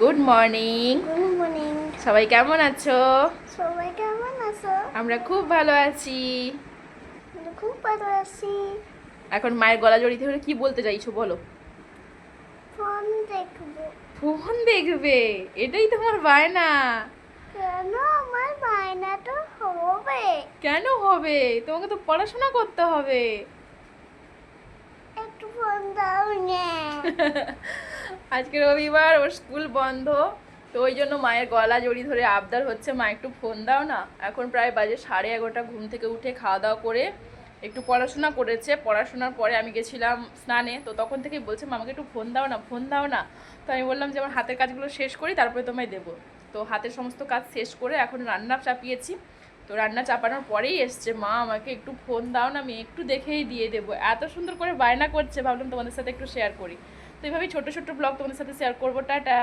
Good morning. Good morning. সবাই কেমন আছো? সবাই কেমন আছো? আমরা খুব ভালো আছি। আমরা খুব ভালো আছি। এখন মায়ের গলা জড়িয়ে ধরে কি বলতে চাইছো বলো? ফোন দেখবো। ফোন দেখবে? এটাই তোমার বায়না? কেন আমার বায়না তো হবে? কেন হবে? তোমাকে তো পড়াশোনা করতে হবে। একটু ফোন দাও না। আজকে রবিবার, ওর স্কুল বন্ধ, তো ওই জন্য মায়ের গলা জড়িয়ে ধরে আবদার হচ্ছে, মা একটু ফোন দাও না। এখন প্রায় বাজে 11:30, ঘুম থেকে উঠে খাওয়া দাওয়া করে একটু পড়াশোনা করেছে। পড়াশোনার পরে আমি গেছিলাম স্নানে, তো তখন থেকেই বলছে মা আমাকে একটু ফোন দাও না, ফোন দাও না। তো আমি বললাম যে আমার হাতের কাজগুলো শেষ করি তারপরে তোমায় দেবো। তো হাতের সমস্ত কাজ শেষ করে এখন রান্না চাপিয়েছি। তো রান্না চাপানোর পরেই এসছে, মা আমাকে একটু ফোন দাও না, আমি একটু দেখেই দিয়ে দেবো। এত সুন্দর করে বায়না করছে, ভাবলাম তোমাদের সাথে একটু শেয়ার করি। তো এইভাবেই ছোটো ছোটো ব্লগ তোমাদের সাথে শেয়ার করবো। টাটা।